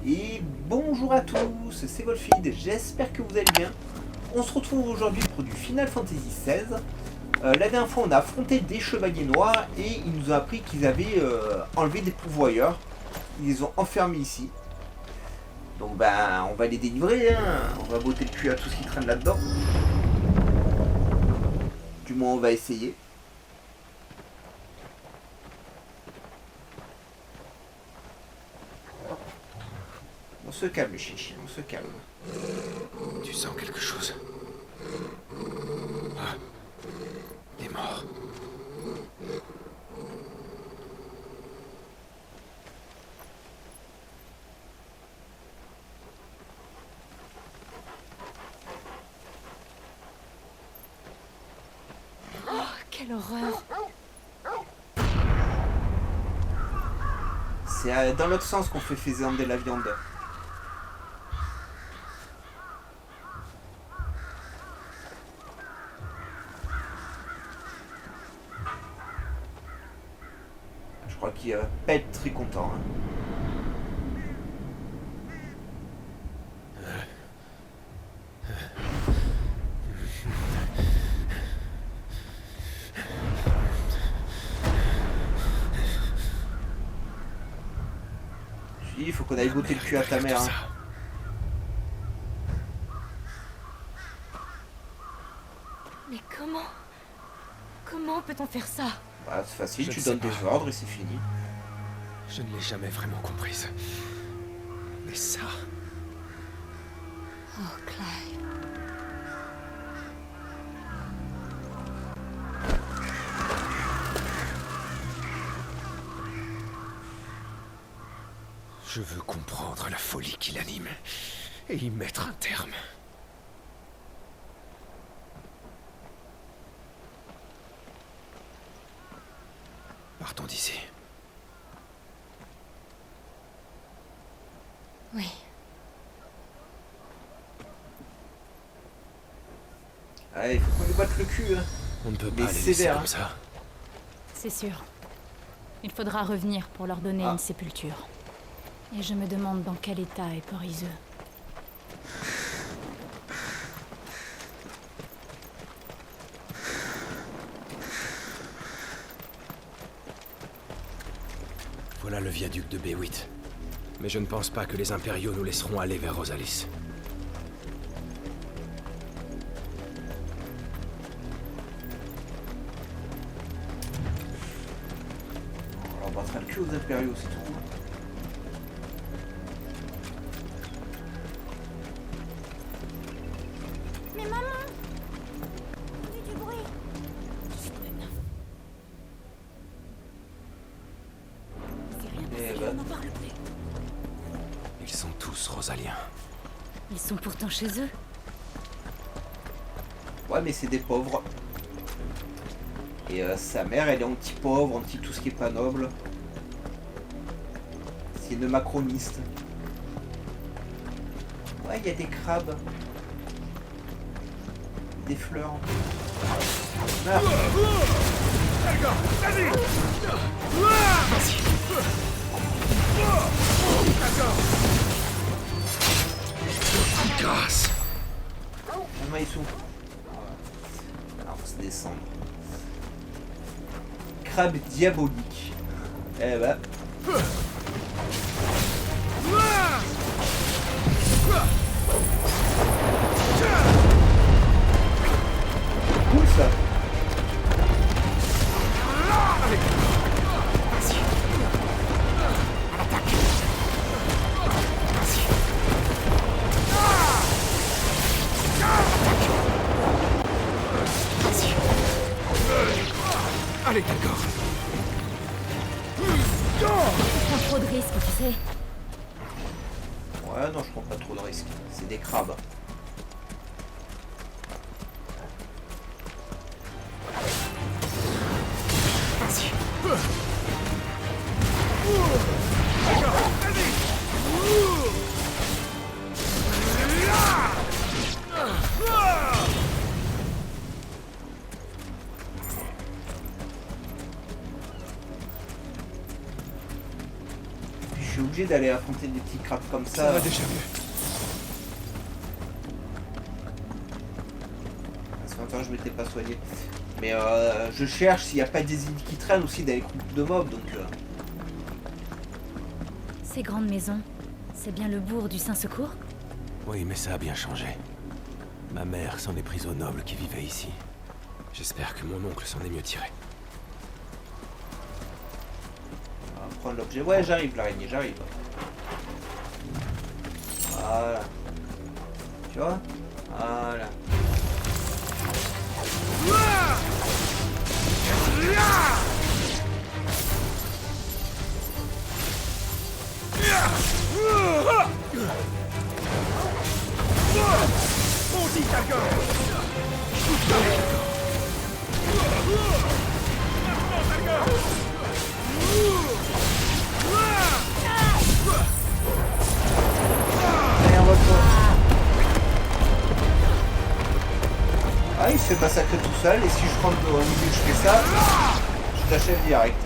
Et bonjour à tous, c'est Wolfid, j'espère que vous allez bien. On se retrouve aujourd'hui pour du Final Fantasy XVI. La dernière fois on a affronté des chevaliers noirs et ils nous ont appris qu'ils avaient enlevé des pourvoyeurs. Ils les ont enfermés ici. Donc ben on va les délivrer, hein. On va botter le cul à tout ce qui traîne là-dedans. Du moins on va essayer. On se calme, chichi, on se calme. Tu sens quelque chose? Ah, il est mort. Oh, quelle horreur! C'est dans l'autre sens qu'on fait faisander la viande. Je crois qu'il va pas être très content. Hein. Je dis, il faut qu'on aille botter le cul à ta mère. Hein. Mais comment peut-on faire ça? Bah, c'est facile, Je tu ne sais donnes pas. des ordres et c'est fini. Je ne l'ai jamais vraiment comprise. Mais ça... Oh, Clive. Je veux comprendre la folie qui l'anime et y mettre un terme. Partons d'ici. Oui. Allez, il faut qu'on lui batte le cul. Hein. On ne peut Mais pas les laisser sévère, comme hein. ça. C'est sûr. Il faudra revenir pour leur donner une sépulture. Et je me demande dans quel état est Porizeux. Voilà le viaduc de B8. Mais je ne pense pas que les impériaux nous laisseront aller vers Rosalis. Alors, on battra le cul aux impériaux, c'est tout. Mais maman! Il y a du bruit! C'est rien Eh passé, ben. on n'en parle plus. Ils sont tous rosaliens. Ils sont pourtant chez eux. Ouais, mais c'est des pauvres. Et sa mère, elle est anti-pauvre, anti tout ce qui est pas noble. C'est une macroniste. Ouais, il y a des crabes. Des fleurs. Meurs. Grâce. Comment ils sont? Alors, faut se descendre. Crabe diabolique. Eh ben. Cool ça. Allez, d'accord. Je prends trop de risques, tu sais. Ouais, non, je prends pas trop de risques. C'est des crabes. obligé d'aller affronter des petits crabes comme ça. Ça va déjà mieux. Parce qu'en temps je m'étais pas soigné. Mais je cherche s'il n'y a pas des îles qui traînent aussi dans les groupes de mobs, donc... Ces grandes maisons, c'est bien le bourg du Saint-Secours? Oui, mais ça a bien changé. Ma mère s'en est prise aux nobles qui vivaient ici. J'espère que mon oncle s'en est mieux tiré. On va prendre l'objet. Ouais, j'arrive, l'araignée, j'arrive. Voilà. Tu vois? Voilà. Allez, on va Ah, il se fait massacrer tout seul, et si je rentre au milieu je fais ça, je t'achève direct.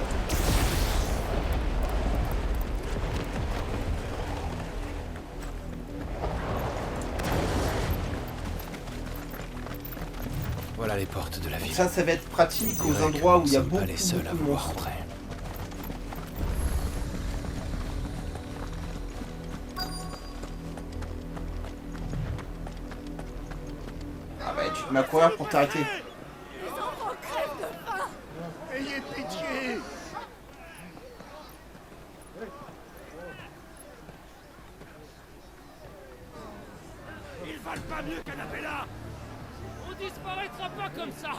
Voilà les portes de la ville. Ça va être pratique On aux dirait endroits que où il y a nous sommes beaucoup, pas les seuls à beaucoup de vouloir monstres. rentrer. Ah bah tu te mets à courir pour t'arrêter. Ayez pitié! Ils valent pas mieux qu'Annabella! On disparaîtra pas comme ça.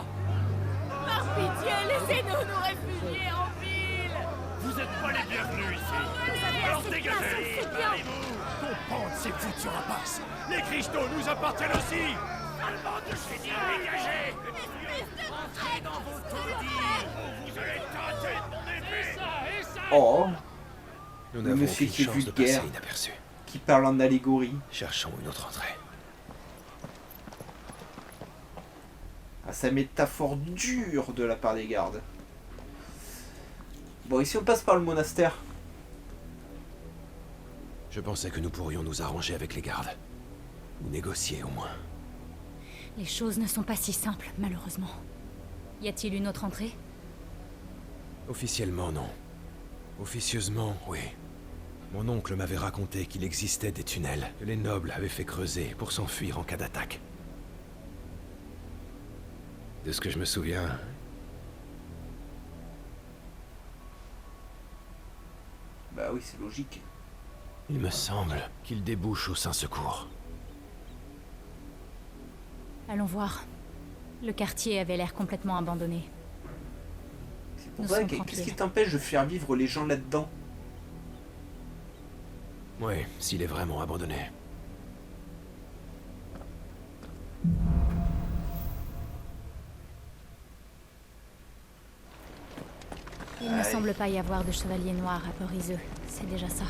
Par pitié, laissez-nous nous réfugier en ville. Vous êtes pas les bienvenus ici! Vous avez Alors assez de dégagez! place, c'est bien. Allez-vous! Comprendre ces foutus rapaces! Les cristaux nous appartiennent aussi! Allemand de chez dire dégagez! Entrez dans vos taudis! Vous allez tâter de mon épée! Et ça. Oh, Nous Le n'avons monsieur aucune qui est chance de vulgaire. passer inaperçu. qui parle en allégorie. Cherchons une autre entrée. Ah, sa métaphore dure de la part des gardes. Bon, ici on passe par le monastère. Je pensais que nous pourrions nous arranger avec les gardes. Ou négocier au moins. Les choses ne sont pas si simples, malheureusement. Y a-t-il une autre entrée? Officiellement, non. Officieusement, oui. Mon oncle m'avait raconté qu'il existait des tunnels que les nobles avaient fait creuser pour s'enfuir en cas d'attaque. De ce que je me souviens, Bah oui, c'est logique. il me semble qu'il débouche au Saint-Secours. Allons voir. Le quartier avait l'air complètement abandonné. C'est pour Nous ça sommes qu'est-ce tranquilles. qui t'empêche de faire vivre les gens là-dedans? Oui, s'il est vraiment abandonné. Il ne semble pas y avoir de chevaliers noirs à Port-Iseux. C'est déjà ça.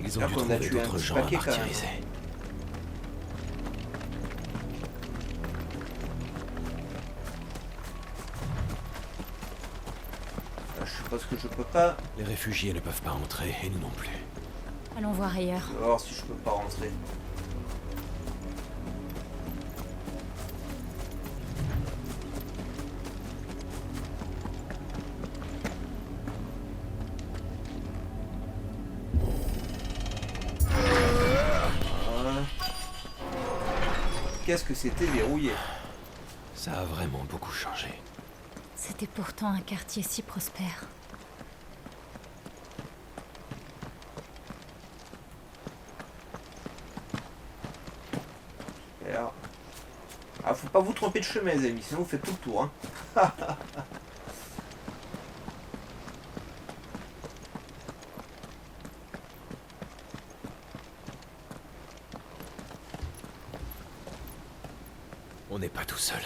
Ils ont Là dû qu'on a trouver tué un d'autres petit gens à paquet, quand même. martyriser. Je suppose que je peux pas. Les réfugiés ne peuvent pas entrer, et nous non plus. Allons voir ailleurs. Je vais voir si je peux pas rentrer. Voilà. Qu'est-ce que c'était verrouillé? Ça a vraiment beaucoup changé. C'était pourtant un quartier si prospère. Et alors... Ah, faut pas vous tromper de chemin, les amis, sinon vous faites tout le tour. Hein. On n'est pas tout seul.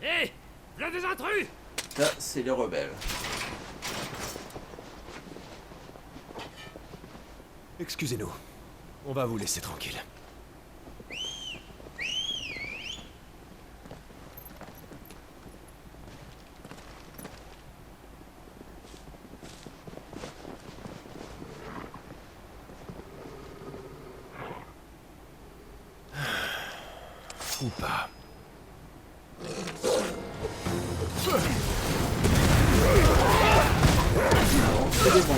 Hé, v'là des intrus. Ça, c'est les rebelles. Excusez-nous. On va vous laisser tranquille. Ou pas. C'est des bons.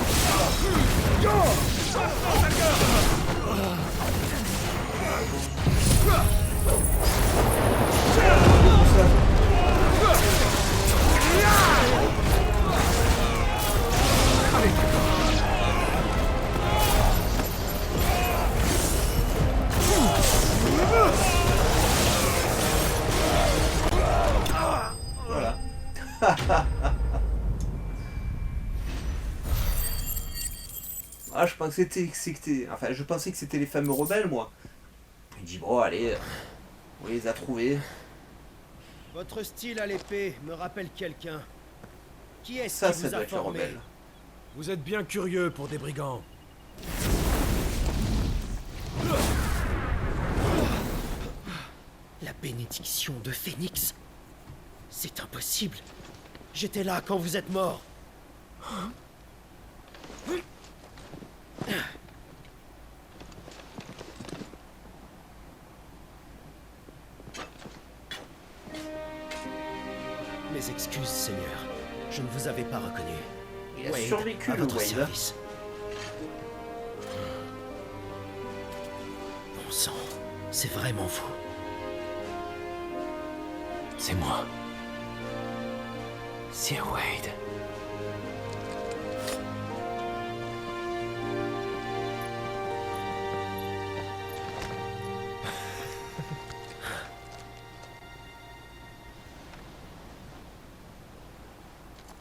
Voilà. Ah, je pensais je pensais que c'était les fameux rebelles, moi. Il dit bon, allez, on les a trouvés. Votre style à l'épée me rappelle quelqu'un. Qui est-ce Ça, qui ça vous doit a être les formé? rebelles. Vous êtes bien curieux pour des brigands. La bénédiction de Phénix? C'est impossible. J'étais là quand vous êtes mort. Mes excuses, Seigneur. Je ne vous avais pas reconnu. Il a Wade, survécu, à le votre Wade. service. Bon sang, c'est vraiment vous. C'est moi. Sir Wade.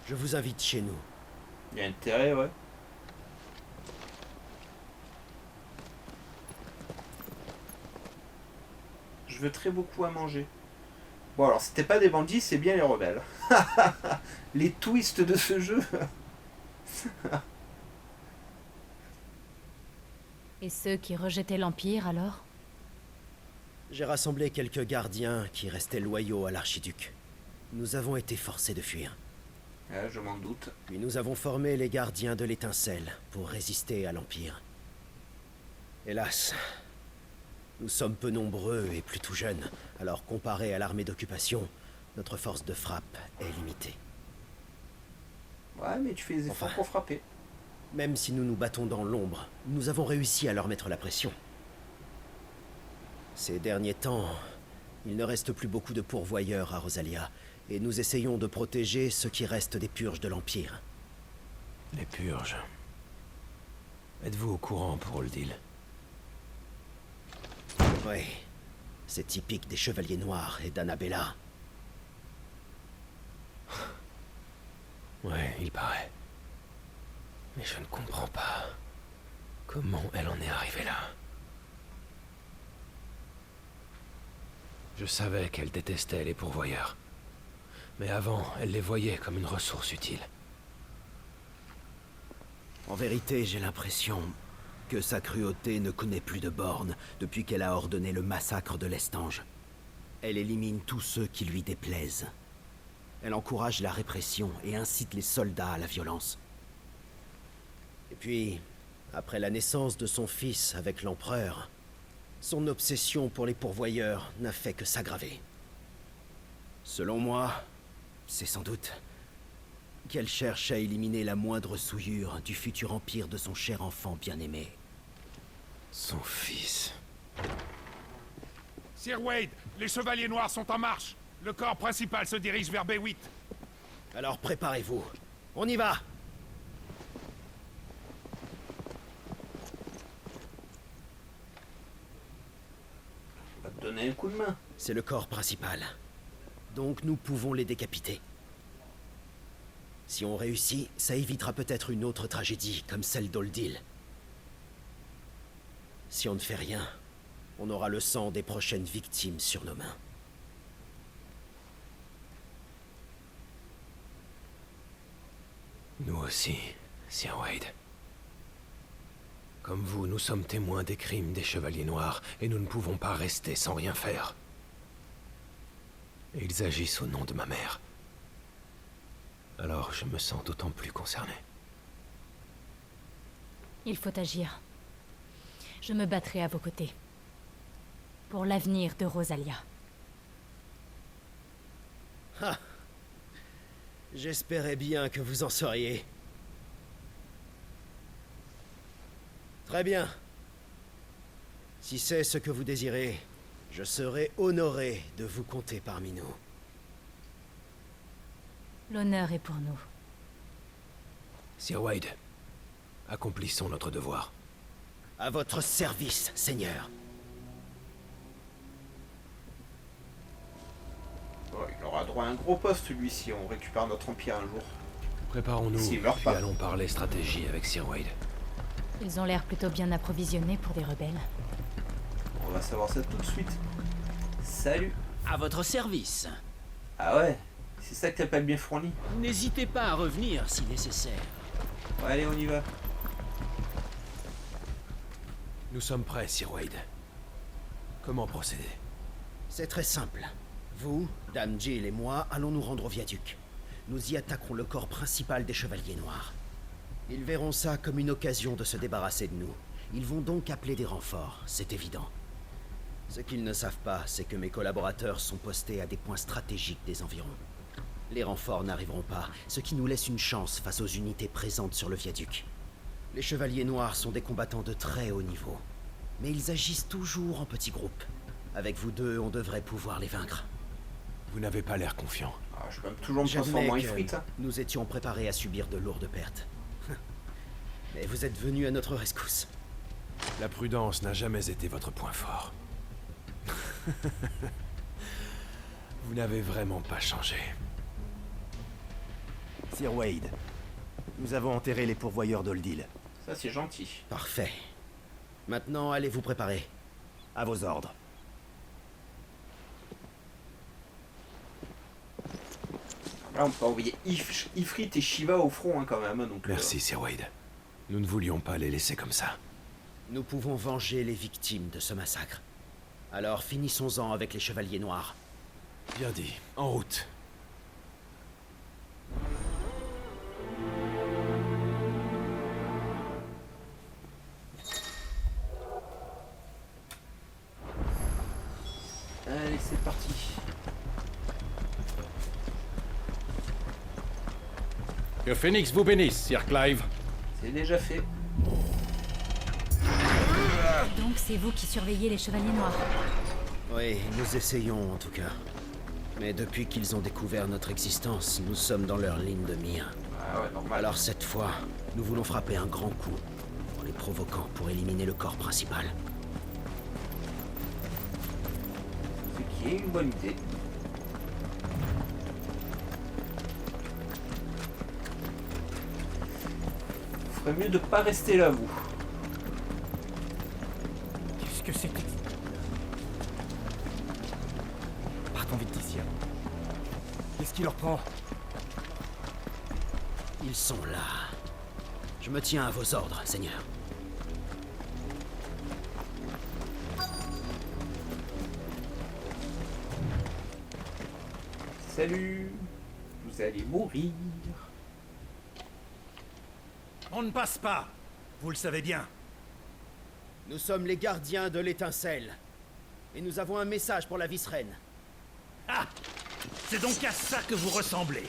Je vous invite chez nous. Il y a intérêt, ouais. Je veux très beaucoup à manger. Bon, alors, c'était pas des bandits, c'est bien les rebelles. Les twists de ce jeu. Et ceux qui rejetaient l'Empire, alors? J'ai rassemblé quelques gardiens qui restaient loyaux à l'archiduc. Nous avons été forcés de fuir. Ouais, je m'en doute. Puis nous avons formé les gardiens de l'étincelle pour résister à l'Empire. Hélas, nous sommes peu nombreux et plutôt jeunes, alors comparé à l'armée d'occupation, notre force de frappe est limitée. Ouais, mais tu fais des efforts Enfin. pour frapper. Même si nous nous battons dans l'ombre, nous avons réussi à leur mettre la pression. Ces derniers temps, il ne reste plus beaucoup de pourvoyeurs à Rosalia, et nous essayons de protéger ce qui reste des purges de l'Empire. Les purges. Êtes-vous au courant pour Oldil? Oui, c'est typique des Chevaliers Noirs et d'Annabella. Ouais, il paraît. Mais je ne comprends pas comment elle en est arrivée là. Je savais qu'elle détestait les pourvoyeurs. Mais avant, elle les voyait comme une ressource utile. En vérité, j'ai l'impression que sa cruauté ne connaît plus de bornes depuis qu'elle a ordonné le massacre de l'Estange. Elle élimine tous ceux qui lui déplaisent. Elle encourage la répression et incite les soldats à la violence. Et puis, après la naissance de son fils avec l'empereur, son obsession pour les pourvoyeurs n'a fait que s'aggraver. Selon moi, c'est sans doute qu'elle cherche à éliminer la moindre souillure du futur empire de son cher enfant bien-aimé. Son fils. Sir Wade, les Chevaliers Noirs sont en marche. Le corps principal se dirige vers B8. Alors préparez-vous. On y va! On va te donner un coup de main. C'est le corps principal. Donc nous pouvons les décapiter. Si on réussit, ça évitera peut-être une autre tragédie, comme celle d'Oldil. Si on ne fait rien, on aura le sang des prochaines victimes sur nos mains. Nous aussi, Sir Wade. Comme vous, nous sommes témoins des crimes des Chevaliers Noirs, et nous ne pouvons pas rester sans rien faire. Et ils agissent au nom de ma mère. Alors je me sens d'autant plus concerné. Il faut agir. Je me battrai à vos côtés. Pour l'avenir de Rosalia. J'espérais bien que vous en sauriez. Très bien. Si c'est ce que vous désirez, je serai honoré de vous compter parmi nous. L'honneur est pour nous. Sir Wade, accomplissons notre devoir. À votre service, Seigneur. Oh, il aura droit à un gros poste, lui, si on récupère notre empire un jour. Préparons-nous, S'il meurt puis pas. allons parler stratégie avec Sir Wade. Ils ont l'air plutôt bien approvisionnés pour des rebelles. On va savoir ça tout de suite. Salut. À votre service. Ah ouais, c'est ça que t'appelles bien fourni. N'hésitez pas à revenir si nécessaire. Ouais, allez, on y va. Nous sommes prêts, Sir Wade. Comment procéder? C'est très simple. Vous, Dame Jill et moi allons nous rendre au viaduc. Nous y attaquerons le corps principal des Chevaliers Noirs. Ils verront ça comme une occasion de se débarrasser de nous. Ils vont donc appeler des renforts, c'est évident. Ce qu'ils ne savent pas, c'est que mes collaborateurs sont postés à des points stratégiques des environs. Les renforts n'arriveront pas, ce qui nous laisse une chance face aux unités présentes sur le viaduc. Les Chevaliers Noirs sont des combattants de très haut niveau. Mais ils agissent toujours en petits groupes. Avec vous deux, on devrait pouvoir les vaincre. Vous n'avez pas l'air confiant. Ah, je peux même toujours me transformer en J'admets ifrit, que hein. nous étions préparés à subir de lourdes pertes. Mais vous êtes venus à notre rescousse. La prudence n'a jamais été votre point fort. Vous n'avez vraiment pas changé. Sir Wade, nous avons enterré les pourvoyeurs d'Oldil. Ça, c'est gentil. Parfait. Maintenant, allez vous préparer. À vos ordres. Là, on peut envoyer Ifrit et Shiva au front, hein, quand même. Hein, donc, Merci, Sir Wade. Nous ne voulions pas les laisser comme ça. Nous pouvons venger les victimes de ce massacre. Alors finissons-en avec les Chevaliers Noirs. Bien dit. En route. Allez, c'est parti. Que Phoenix vous bénisse, Sir Clive. C'est déjà fait. Donc c'est vous qui surveillez les Chevaliers Noirs. Oui, nous essayons en tout cas. Mais depuis qu'ils ont découvert notre existence, nous sommes dans leur ligne de mire. Ah ouais, normal. Alors cette fois, nous voulons frapper un grand coup, en les provoquant pour éliminer le corps principal. Ce qui est une bonne idée. Vous ferait mieux de pas rester là, vous. Qu'est-ce que c'était? Partons vite d'ici. Qu'est-ce qui leur prend? Ils sont là. Je me tiens à vos ordres, Seigneur. Salut. Vous allez mourir. On ne passe pas. Vous le savez bien. Nous sommes les gardiens de l'étincelle. Et nous avons un message pour la vice-reine. Ah! C'est donc à ça que vous ressemblez.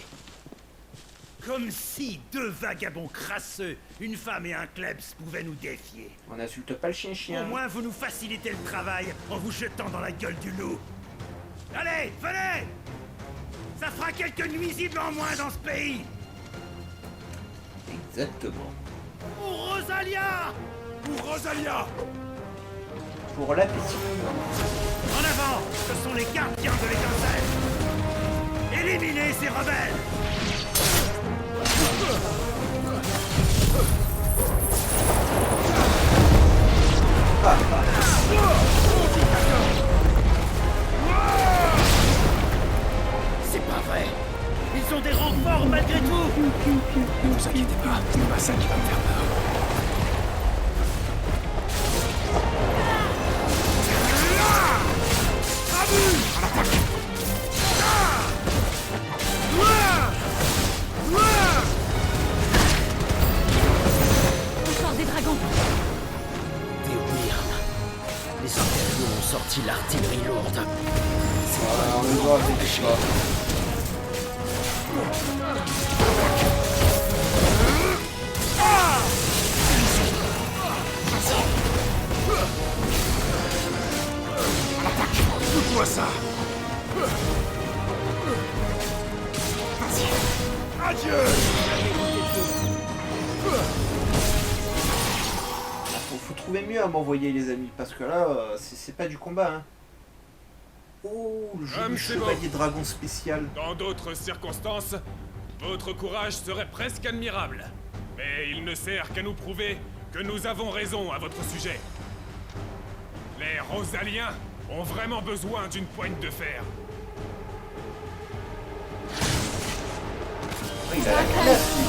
Comme si deux vagabonds crasseux, une femme et un klebs, pouvaient nous défier. On n'insulte pas le chien-chien. Au moins, vous nous facilitez le travail en vous jetant dans la gueule du loup. Allez, venez! Ça fera quelques nuisibles en moins dans ce pays. Exactement. Pour Rosalia! Pour Rosalia! Pour l'appétit. En avant! Ce sont les gardiens de l'étincelle! Éliminez ces rebelles! C'est pas vrai. Ils ont des renforts malgré tout. Ne vous inquiétez pas, c'est pas ça qui va me faire peur. Encore des dragons. Théomirne. Les impériaux ont sorti l'artillerie lourde. Voilà, on le voit, c'est pas. Foute-moi ça! Adieu! Faut trouver mieux à m'envoyer les amis, parce que là, c'est pas du combat. Hein. Oh, le jeu du chevalier dragon spécial. Dans d'autres circonstances, votre courage serait presque admirable. Mais il ne sert qu'à nous prouver que nous avons raison à votre sujet. Les Rosaliens ont vraiment besoin d'une poigne de fer. Oh, il a la classe, lui.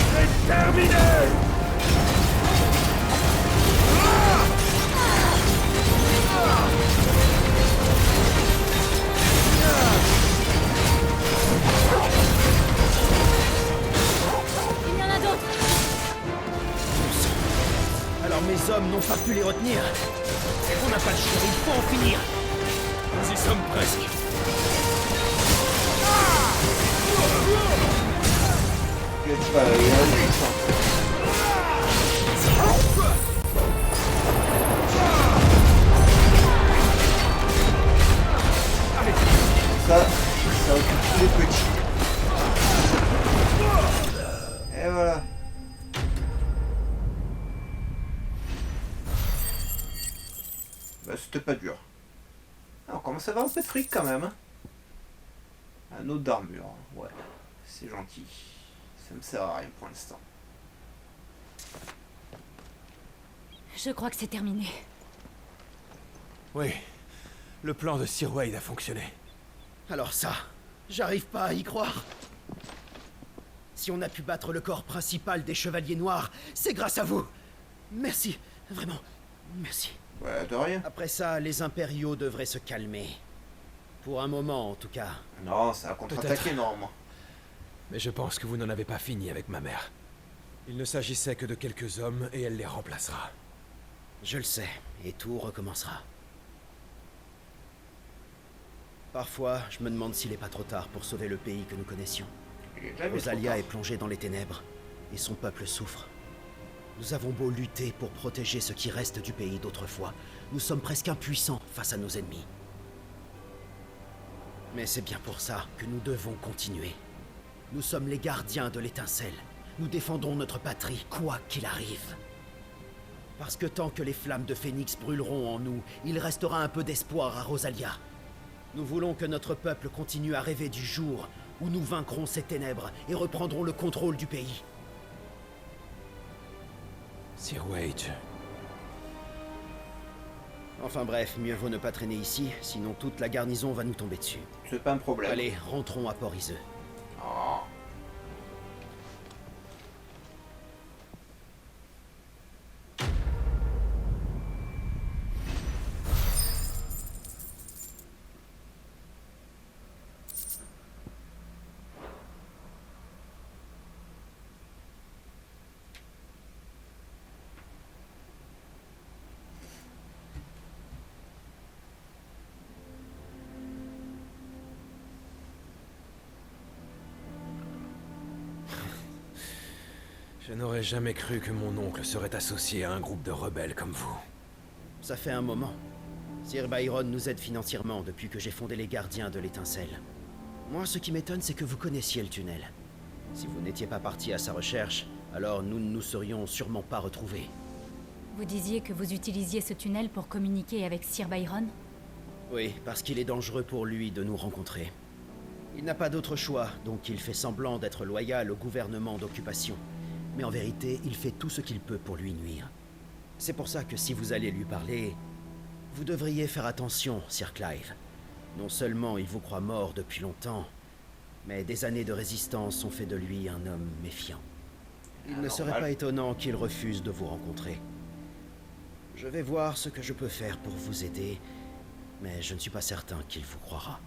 C'est terminé! Il y en a d'autres. Alors mes hommes n'ont pas pu les retenir. On n'a pas le choix, il faut en finir. Nous y sommes presque. T'inquiète pas, il a le puissant. Ça occupe tous les petits. Et voilà. Bah c'était pas dur. Ah, on commence à avoir un peu de fric quand même. Hein. Un autre d'armure, ouais. C'est gentil. Ça me sert à rien pour l'instant. Je crois que c'est terminé. Oui, le plan de Sir Wade a fonctionné. Alors ça, j'arrive pas à y croire. Si on a pu battre le corps principal des Chevaliers Noirs, c'est grâce à vous. Merci, vraiment, merci. Ouais, de rien. Après ça, les impériaux devraient se calmer. Pour un moment, en tout cas. Non, ça a contre-attaqué normalement. Mais je pense que vous n'en avez pas fini avec ma mère. Il ne s'agissait que de quelques hommes et elle les remplacera. Je le sais, et tout recommencera. Parfois, je me demande s'il n'est pas trop tard pour sauver le pays que nous connaissions. Rosalia est plongée dans les ténèbres, et son peuple souffre. Nous avons beau lutter pour protéger ce qui reste du pays d'autrefois, nous sommes presque impuissants face à nos ennemis. Mais c'est bien pour ça que nous devons continuer. Nous sommes les gardiens de l'étincelle. Nous défendons notre patrie, quoi qu'il arrive. Parce que tant que les flammes de Phénix brûleront en nous, il restera un peu d'espoir à Rosalia. Nous voulons que notre peuple continue à rêver du jour où nous vaincrons ces ténèbres et reprendrons le contrôle du pays. Sir Wade. Enfin bref, mieux vaut ne pas traîner ici, sinon toute la garnison va nous tomber dessus. C'est pas un problème. Allez, rentrons à Port-Iseux. Oh. Je n'aurais jamais cru que mon oncle serait associé à un groupe de rebelles comme vous. Ça fait un moment. Sir Byron nous aide financièrement depuis que j'ai fondé les gardiens de l'étincelle. Moi, ce qui m'étonne, c'est que vous connaissiez le tunnel. Si vous n'étiez pas parti à sa recherche, alors nous ne nous serions sûrement pas retrouvés. Vous disiez que vous utilisiez ce tunnel pour communiquer avec Sir Byron? Oui, parce qu'il est dangereux pour lui de nous rencontrer. Il n'a pas d'autre choix, donc il fait semblant d'être loyal au gouvernement d'occupation. Mais en vérité, il fait tout ce qu'il peut pour lui nuire. C'est pour ça que si vous allez lui parler, vous devriez faire attention, Sir Clive. Non seulement il vous croit mort depuis longtemps, mais des années de résistance ont fait de lui un homme méfiant. Il ne serait pas étonnant qu'il refuse de vous rencontrer. Je vais voir ce que je peux faire pour vous aider, mais je ne suis pas certain qu'il vous croira.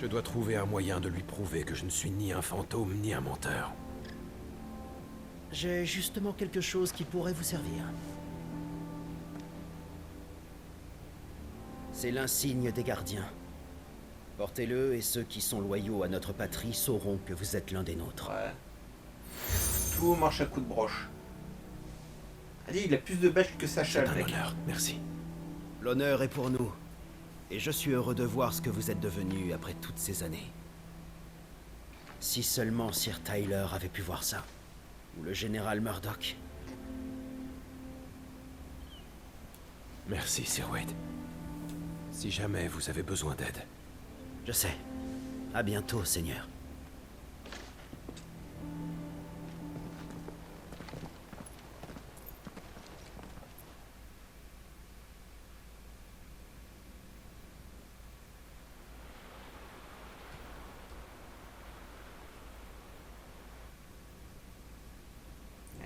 Je dois trouver un moyen de lui prouver que je ne suis ni un fantôme ni un menteur. J'ai justement quelque chose qui pourrait vous servir. C'est l'insigne des gardiens. Portez-le et ceux qui sont loyaux à notre patrie sauront que vous êtes l'un des nôtres. Ouais. Tout marche à coups de broche. Allez, il a plus de badges que Sacha, C'est le un mec. honneur, merci. L'honneur est pour nous. Et je suis heureux de voir ce que vous êtes devenu après toutes ces années. Si seulement Sir Tyler avait pu voir ça. Ou le général Murdoch. Merci, Sir Wade. Si jamais vous avez besoin d'aide. Je sais. À bientôt, Seigneur.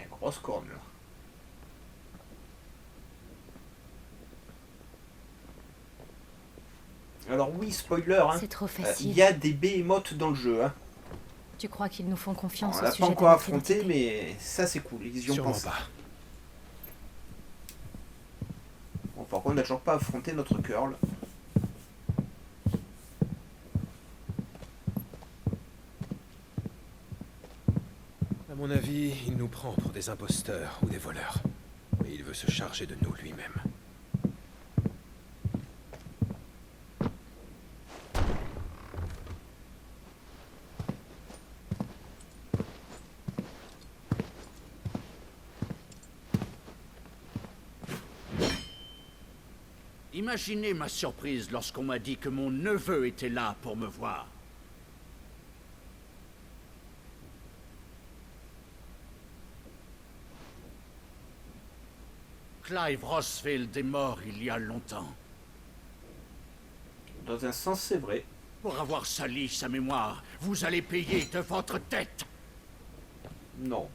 Grosse corne là. Alors oui, spoiler, hein, C'est trop facile. il y a des behemoths dans le jeu. Hein. Tu crois qu'ils nous font confiance On au l'a sujet pas de encore notre affronté, identité? mais ça c'est cool, ils y ont Sûrement pensé. pas. Bon, par contre, on n'a toujours pas affronté notre curl. À mon avis, il nous prend pour des imposteurs ou des voleurs. Mais il veut se charger de nous lui-même. Imaginez ma surprise lorsqu'on m'a dit que mon neveu était là pour me voir. Clive Rosfield est mort il y a longtemps. Dans un sens, c'est vrai. Pour avoir sali sa mémoire, vous allez payer de votre tête. Non.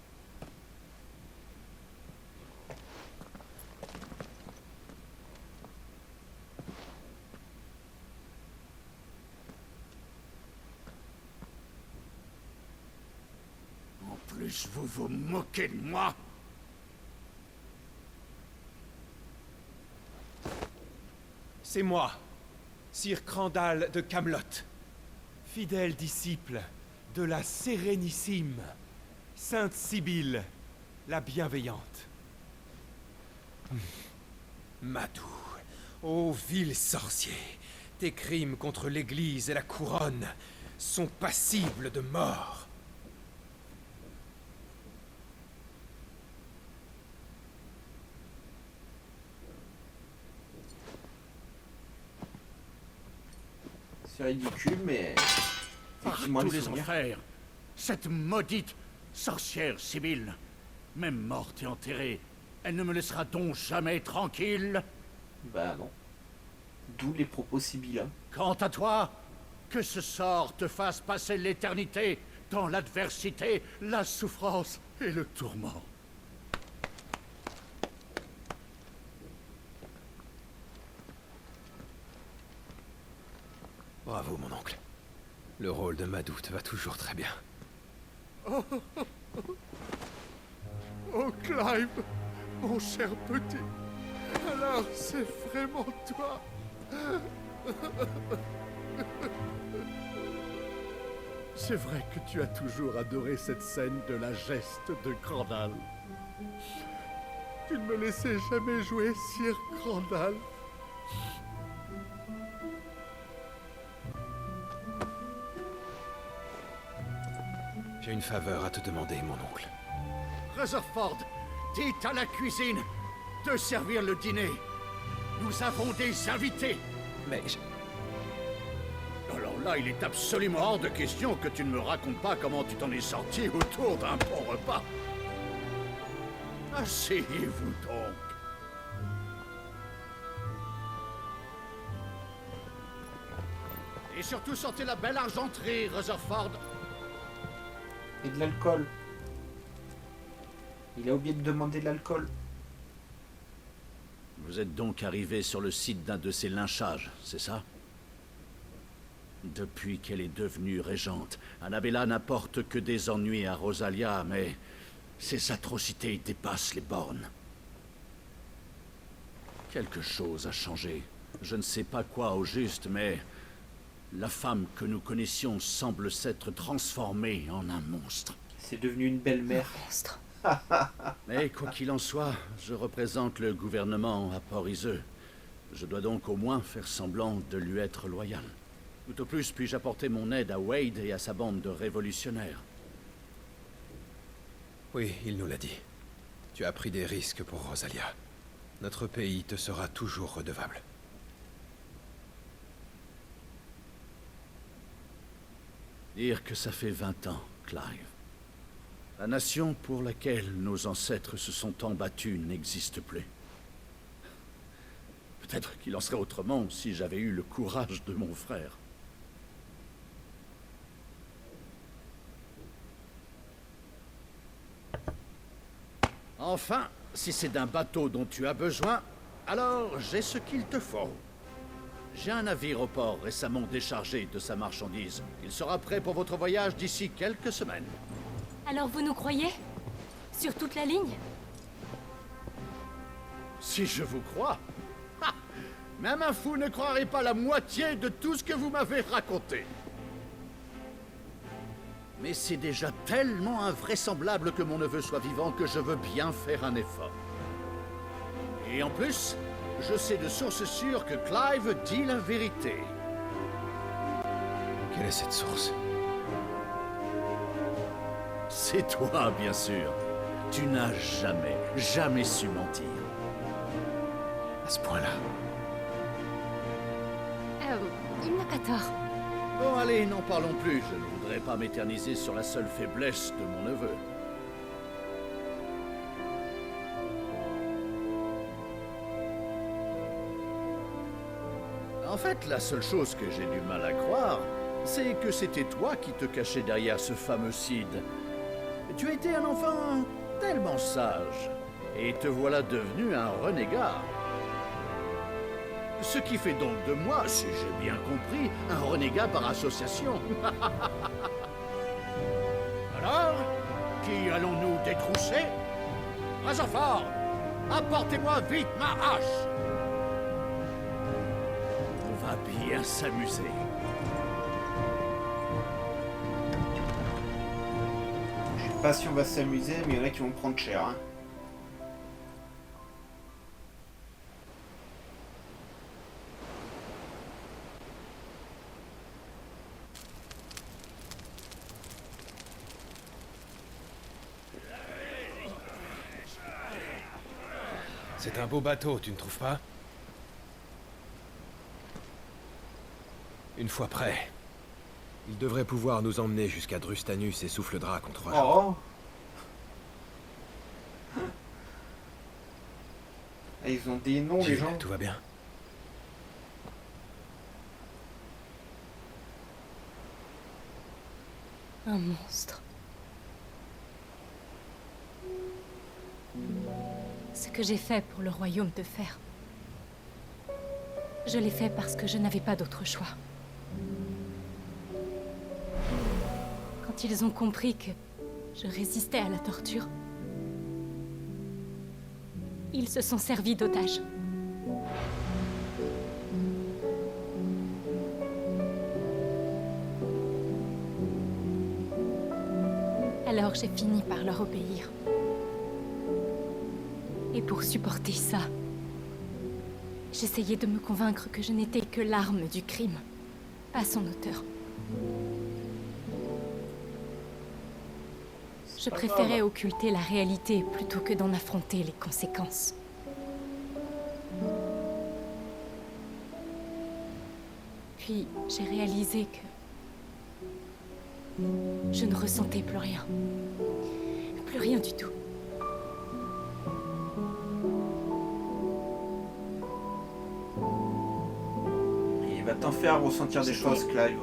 En plus, vous vous moquez de moi. C'est moi, Sir Crandall de Camelot, fidèle disciple de la Sérénissime, Sainte Sibylle, la bienveillante. Madou, ô vil sorcier, tes crimes contre l'Église et la couronne sont passibles de mort. C'est ridicule, mais... Par effectivement, tous les les souvenirs. enfers, cette maudite sorcière Sibylle, même morte et enterrée, elle ne me laissera donc jamais tranquille. Bah non. D'où les propos sibyllins. Quant à toi, que ce sort te fasse passer l'éternité dans l'adversité, la souffrance et le tourment. Bravo, mon oncle. Le rôle de Madou te va toujours très bien. Oh Clive, mon cher petit. Alors, c'est vraiment toi. C'est vrai que tu as toujours adoré cette scène de la geste de Crandall. Tu ne me laissais jamais jouer Sir Crandall. J'ai une faveur à te demander, mon oncle. Rutherford, dites à la cuisine de servir le dîner. Nous avons des invités. Mais Alors là, il est absolument hors de question que tu ne me racontes pas comment tu t'en es sorti autour d'un bon repas. Asseyez-vous donc. Et surtout, sortez la belle argenterie, Rutherford. Et de l'alcool. Il a oublié de demander de l'alcool. Vous êtes donc arrivé sur le site d'un de ces lynchages, c'est ça? depuis qu'elle est devenue régente. Annabella n'apporte que des ennuis à Rosalia, mais ses atrocités dépassent les bornes. Quelque chose a changé. Je ne sais pas quoi au juste, mais la femme que nous connaissions semble s'être transformée en un monstre. C'est devenu une belle-mère. Un monstre. Mais quoi qu'il en soit, je représente le gouvernement à Port-Iseux. Je dois donc au moins faire semblant de lui être loyal. Tout au plus puis-je apporter mon aide à Wade et à sa bande de révolutionnaires. Oui, il nous l'a dit. Tu as pris des risques pour Rosalia. Notre pays te sera toujours redevable. Dire que ça fait 20 ans, Clive. La nation pour laquelle nos ancêtres se sont embattus n'existe plus. Peut-être qu'il en serait autrement si j'avais eu le courage de mon frère. Enfin, si c'est d'un bateau dont tu as besoin, alors j'ai ce qu'il te faut. J'ai un navire au port récemment déchargé de sa marchandise. Il sera prêt pour votre voyage d'ici quelques semaines. Alors vous nous croyez? Sur toute la ligne? Si je vous crois. Ha! Même un fou ne croirait pas la moitié de tout ce que vous m'avez raconté. Mais c'est déjà tellement invraisemblable que mon neveu soit vivant que je veux bien faire un effort. Et en plus, je sais de source sûre que Clive dit la vérité. Quelle est cette source? C'est toi, bien sûr. Tu n'as jamais su mentir. À ce point-là. Il n'a pas tort. Bon, allez, n'en parlons plus. Je ne voudrais pas m'éterniser sur la seule faiblesse de mon neveu. En fait, la seule chose que j'ai du mal à croire, c'est que c'était toi qui te cachais derrière ce fameux Sid. Tu étais un enfant tellement sage, et te voilà devenu un renégat. Ce qui fait donc de moi, si j'ai bien compris, un renégat par association. Alors, qui allons-nous détrousser? Razorford, apportez-moi vite ma hache. On va bien s'amuser. Je sais pas si on va s'amuser, mais il y en a qui vont prendre cher. Hein. C'est un beau bateau, tu ne trouves pas? Une fois prêt, il devrait pouvoir nous emmener jusqu'à Drustanus et Souffledrak en 3 jours. Et ils ont des noms, les gens. Tout va bien? Un monstre. Ce que j'ai fait pour le royaume de fer. Je l'ai fait parce que je n'avais pas d'autre choix. Quand ils ont compris que je résistais à la torture, ils se sont servis d'otages. Alors j'ai fini par leur obéir. Et pour supporter ça, j'essayais de me convaincre que je n'étais que l'arme du crime, pas son auteur. Je préférais occulter la réalité plutôt que d'en affronter les conséquences. Puis j'ai réalisé que je ne ressentais plus rien. Plus rien du tout. Il va t'en faire ressentir des choses, Clive.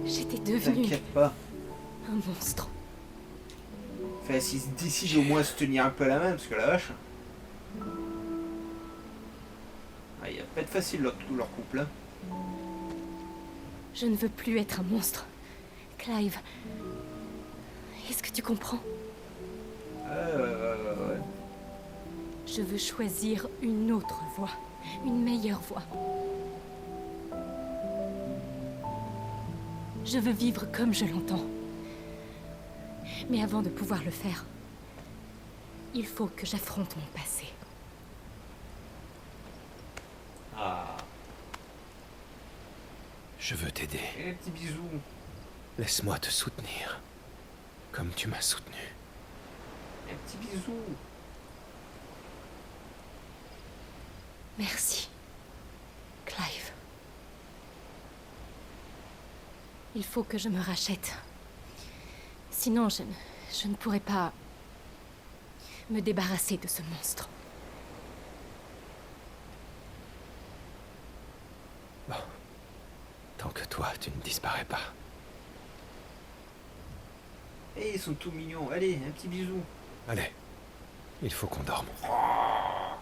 J'étais devenue T'inquiète pas. un monstre. Enfin, s'ils décident au moins de se tenir un peu à la main, parce que la vache. Il va pas être facile leur couple. Hein. Je ne veux plus être un monstre. Clive, est-ce que tu comprends? Ouais. Je veux choisir une autre voie, une meilleure voie. Je veux vivre comme je l'entends. Mais avant de pouvoir le faire, il faut que j'affronte mon passé. Ah. Je veux t'aider. Et les petits bisous. Laisse-moi te soutenir, comme tu m'as soutenu. Et les petits bisous. Merci, Clive. Il faut que je me rachète. Sinon, je ne pourrai pas me débarrasser de ce monstre. Bon. Tant que toi, tu ne disparais pas. Et ils sont tout mignons. Allez, un petit bisou. Allez, il faut qu'on dorme.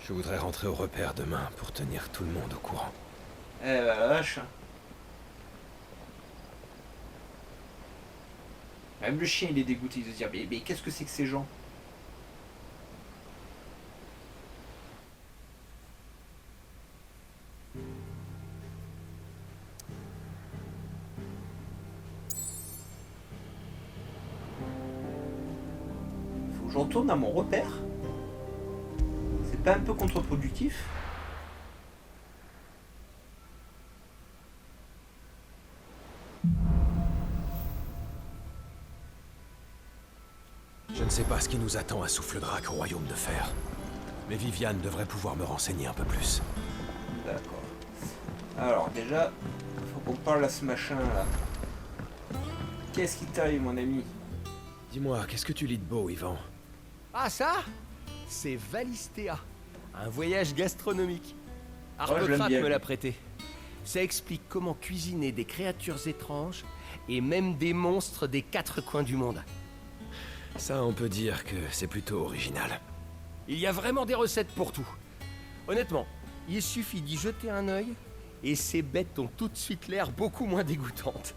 Je voudrais rentrer au repère demain pour tenir tout le monde au courant. Eh bah la vache. Même le chien il est dégoûté de se dire mais qu'est-ce que c'est que ces gens? Faut que je retourne à mon repère. C'est pas un peu contre-productif? Je ne sais pas ce qui nous attend à Souffle-Drac au Royaume de Fer. Mais Viviane devrait pouvoir me renseigner un peu plus. D'accord. Alors déjà, faut qu'on parle à ce machin là. Qu'est-ce qui t'arrive mon ami? Dis-moi, qu'est-ce que tu lis de beau, Yvan? Ah ça? C'est Valistea. Un voyage gastronomique. je l'aime Arpocrate bien, me lui. l'a prêté. Ça explique comment cuisiner des créatures étranges et même des monstres des 4 coins du monde. Ça, on peut dire que c'est plutôt original. Il y a vraiment des recettes pour tout. Honnêtement, il suffit d'y jeter un œil et ces bêtes ont tout de suite l'air beaucoup moins dégoûtantes.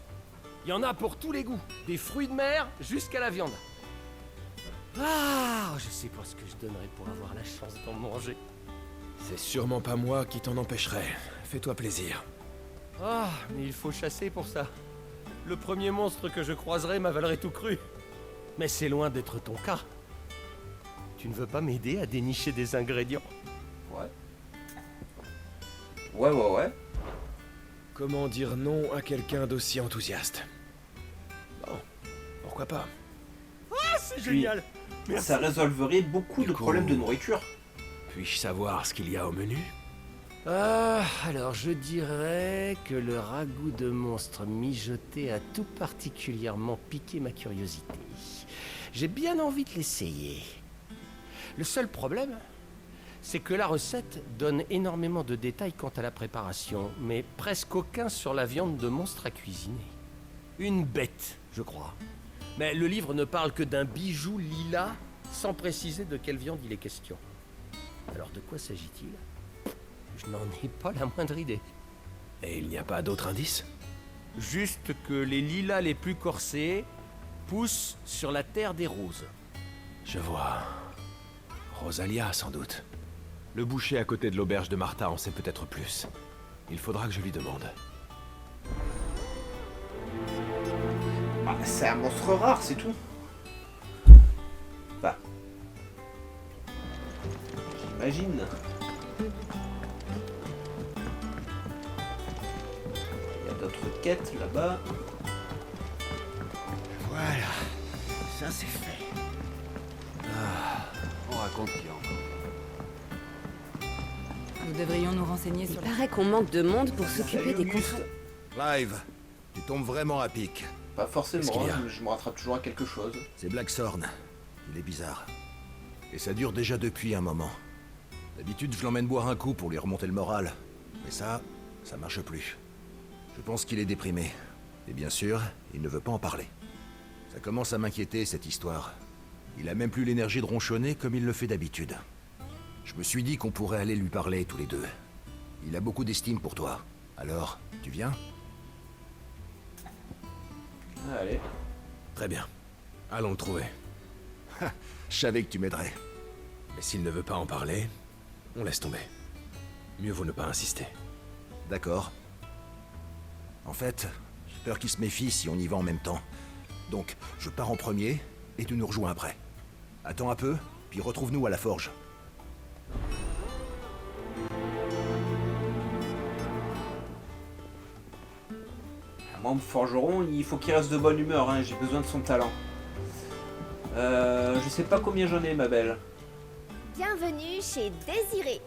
Il y en a pour tous les goûts, des fruits de mer jusqu'à la viande. Ah, je sais pas ce que je donnerais pour avoir la chance d'en manger. C'est sûrement pas moi qui t'en empêcherai. Fais-toi plaisir. Ah, mais il faut chasser pour ça. Le premier monstre que je croiserai m'avalerait tout cru. Mais c'est loin d'être ton cas. Tu ne veux pas m'aider à dénicher des ingrédients? Ouais. Comment dire non à quelqu'un d'aussi enthousiaste? Bon, pourquoi pas? Ah, c'est Puis, génial! Merci. Ça résolverait beaucoup de coup, problèmes de nourriture. Puis-je savoir ce qu'il y a au menu? Ah, alors je dirais que le ragoût de monstre mijoté a tout particulièrement piqué ma curiosité. J'ai bien envie de l'essayer. Le seul problème, c'est que la recette donne énormément de détails quant à la préparation, mais presque aucun sur la viande de monstre à cuisiner. Une bête, je crois. Mais le livre ne parle que d'un bijou lilas, sans préciser de quelle viande il est question. Alors de quoi s'agit-il? Je n'en ai pas la moindre idée. Et il n'y a pas d'autre indice? Juste que les lilas les plus corsés poussent sur la terre des roses. Je vois. Rosalia, sans doute. Le boucher à côté de l'auberge de Martha en sait peut-être plus. Il faudra que je lui demande. Ah, c'est un monstre rare, c'est tout. Bah. J'imagine. Il y a d'autres quêtes là-bas. Voilà, ça c'est fait. On raconte qui encore? Nous devrions nous renseigner Il sur paraît qu'on manque de monde pour s'occuper des Auguste. contrats. Clive, tu tombes vraiment à pic. Pas forcément, Qu'est-ce qu'il y a? je me rattrape toujours à quelque chose. C'est Blackthorn. Il est bizarre. Et ça dure déjà depuis un moment. D'habitude, je l'emmène boire un coup pour lui remonter le moral. Mais ça marche plus. Je pense qu'il est déprimé. Et bien sûr, il ne veut pas en parler. Ça commence à m'inquiéter, cette histoire. Il a même plus l'énergie de ronchonner comme il le fait d'habitude. Je me suis dit qu'on pourrait aller lui parler tous les deux. Il a beaucoup d'estime pour toi. Alors, tu viens? Allez. Très bien. Allons le trouver. Je savais que tu m'aiderais. Mais s'il ne veut pas en parler, on laisse tomber. Mieux vaut ne pas insister. D'accord. En fait, j'ai peur qu'il se méfie si on y va en même temps. Donc, je pars en premier, et tu nous rejoins après. Attends un peu, puis retrouve-nous à la forge. Moi, mon forgeron, il faut qu'il reste de bonne humeur, hein. J'ai besoin de son talent. Je sais pas combien j'en ai, ma belle. Bienvenue chez Désiré.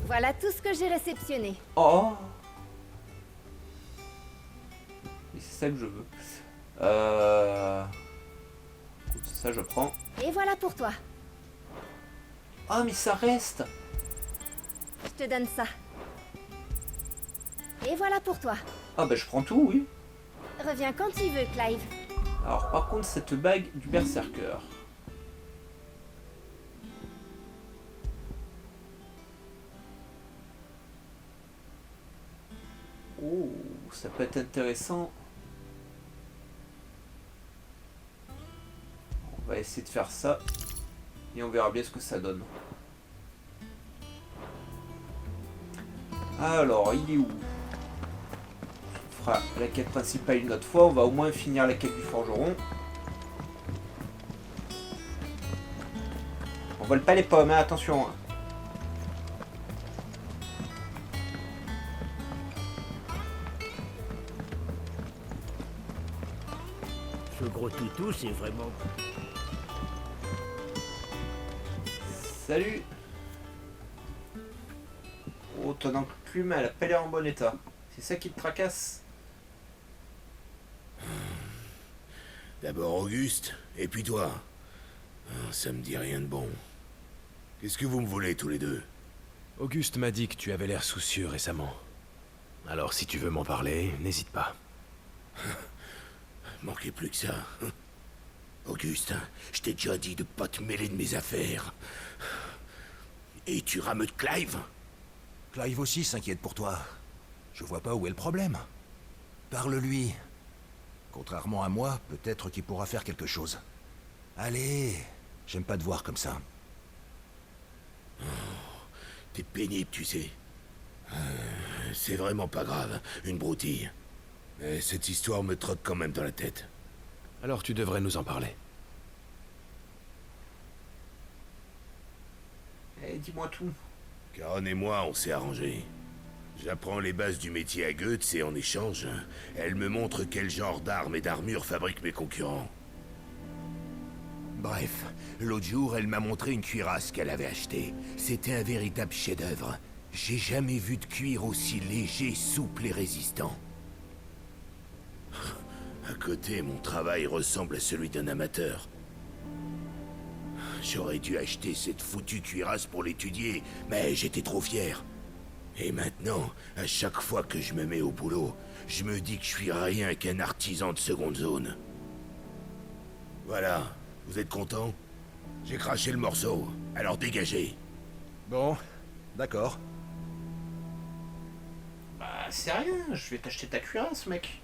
Voilà tout ce que j'ai réceptionné. Oh! Et c'est ça que je veux. Écoute, ça je prends. Et voilà pour toi. Ah, mais ça reste! Je te donne ça. Et voilà pour toi. Ah, bah je prends tout, oui. Reviens quand tu veux, Clive. Alors, par contre, cette bague du berserker. Oh, ça peut être intéressant. On va essayer de faire ça. Et on verra bien ce que ça donne. Alors, il est où? On fera la quête principale une autre fois. On va au moins finir la quête du forgeron. On vole pas les pommes, hein, attention. Ce gros toutou, c'est vraiment... Salut. Oh, ton enclume, elle a pas l'air en bon état. C'est ça qui te tracasse? D'abord Auguste, et puis toi. Ça me dit rien de bon. Qu'est-ce que vous me voulez tous les deux? Auguste m'a dit que tu avais l'air soucieux récemment. Alors si tu veux m'en parler, n'hésite pas. Manquait plus que ça. Auguste, je t'ai déjà dit de pas te mêler de mes affaires. Et tu rameutes Clive? Clive aussi s'inquiète pour toi. Je vois pas où est le problème. Parle-lui. Contrairement à moi, peut-être qu'il pourra faire quelque chose. Allez, j'aime pas te voir comme ça. Oh, t'es pénible, tu sais. C'est vraiment pas grave, une broutille. Mais cette histoire me trotte quand même dans la tête. Alors tu devrais nous en parler. Eh, dis-moi tout. Caron et moi, on s'est arrangés. J'apprends les bases du métier à Goetz et en échange, elle me montre quel genre d'armes et d'armures fabriquent mes concurrents. Bref, l'autre jour, elle m'a montré une cuirasse qu'elle avait achetée. C'était un véritable chef-d'œuvre. J'ai jamais vu de cuir aussi léger, souple et résistant. À côté, mon travail ressemble à celui d'un amateur. J'aurais dû acheter cette foutue cuirasse pour l'étudier, mais j'étais trop fier. Et maintenant, à chaque fois que je me mets au boulot, je me dis que je suis rien qu'un artisan de seconde zone. Voilà, vous êtes contents? J'ai craché le morceau, alors dégagez. Bon, d'accord. Bah, c'est rien, je vais t'acheter ta cuirasse, mec.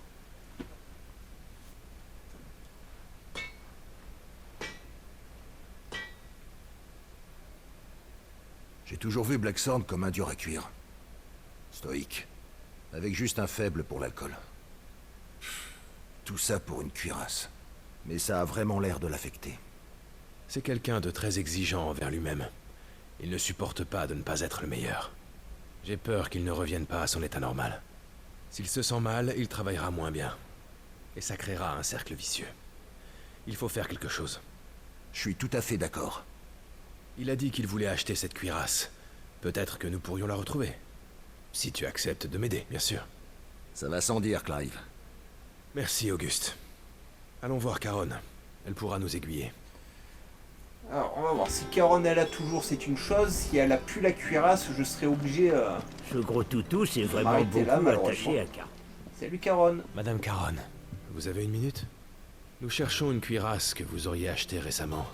J'ai toujours vu Blackthorn comme un dur à cuire. Stoïque. Avec juste un faible pour l'alcool. Tout ça pour une cuirasse. Mais ça a vraiment l'air de l'affecter. C'est quelqu'un de très exigeant envers lui-même. Il ne supporte pas de ne pas être le meilleur. J'ai peur qu'il ne revienne pas à son état normal. S'il se sent mal, il travaillera moins bien. Et ça créera un cercle vicieux. Il faut faire quelque chose. Je suis tout à fait d'accord. Il a dit qu'il voulait acheter cette cuirasse. Peut-être que nous pourrions la retrouver. Si tu acceptes de m'aider, bien sûr. Ça va sans dire, Clive. Merci, Auguste. Allons voir Caron. Elle pourra nous aiguiller. Alors, on va voir. Si Caron elle a toujours, c'est une chose. Si elle a plus la cuirasse, je serai obligé... Ce gros toutou, c'est vraiment m'arrêter beaucoup là, attaché à Caron. Salut, Caron. Madame Caron, vous avez une minute? Nous cherchons une cuirasse que vous auriez achetée récemment.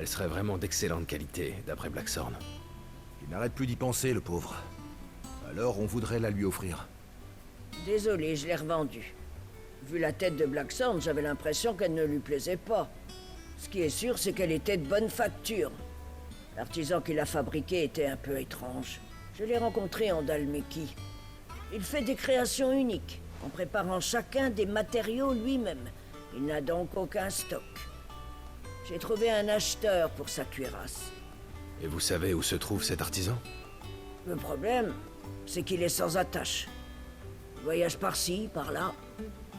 Elle serait vraiment d'excellente qualité, d'après Blackthorn. Il n'arrête plus d'y penser, le pauvre. Alors on voudrait la lui offrir. Désolé, je l'ai revendue. Vu la tête de Black Sand, j'avais l'impression qu'elle ne lui plaisait pas. Ce qui est sûr, c'est qu'elle était de bonne facture. L'artisan qui l'a fabriquée était un peu étrange. Je l'ai rencontré en Dhalmekie. Il fait des créations uniques, en préparant chacun des matériaux lui-même. Il n'a donc aucun stock. J'ai trouvé un acheteur pour sa cuirasse. Et vous savez où se trouve cet artisan? Le problème, c'est qu'il est sans attache. Il voyage par-ci, par-là.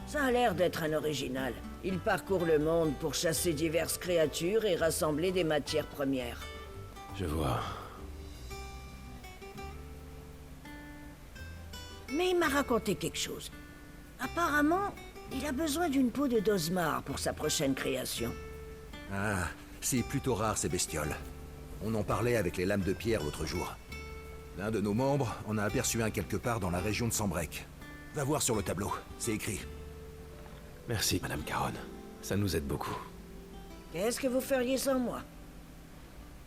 Ça a l'air d'être un original. Il parcourt le monde pour chasser diverses créatures et rassembler des matières premières. Je vois. Mais il m'a raconté quelque chose. Apparemment, il a besoin d'une peau de Dozmar pour sa prochaine création. Ah, c'est plutôt rare ces bestioles. On en parlait avec les lames de pierre l'autre jour. L'un de nos membres en a aperçu un quelque part dans la région de Sambrek. Va voir sur le tableau, c'est écrit. Merci, Madame Caron. Ça nous aide beaucoup. Qu'est-ce que vous feriez sans moi?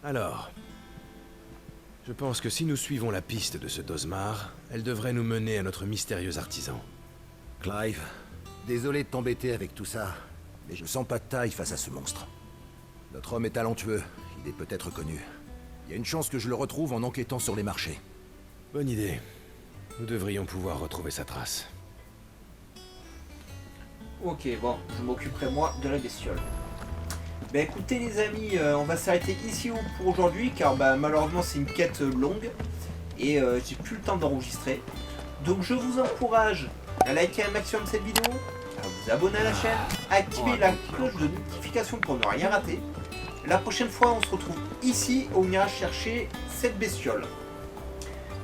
Alors... Je pense que si nous suivons la piste de ce Dozmar, elle devrait nous mener à notre mystérieux artisan. Clive, désolé de t'embêter avec tout ça, mais je sens pas de taille face à ce monstre. Notre homme est talentueux, il est peut-être connu. Il y a une chance que je le retrouve en enquêtant sur les marchés. Bonne idée. Nous devrions pouvoir retrouver sa trace. Ok, bon, je m'occuperai moi de la bestiole. Bah écoutez les amis, on va s'arrêter ici pour aujourd'hui, car bah, malheureusement c'est une quête longue, et j'ai plus le temps d'enregistrer. Donc je vous encourage à liker un maximum cette vidéo, à vous abonner à la chaîne, à activer la cloche de notification pour ne rien rater. La prochaine fois on se retrouve ici, où on ira chercher cette bestiole.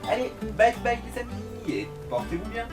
Allez, bye bye les amis, et portez-vous bien.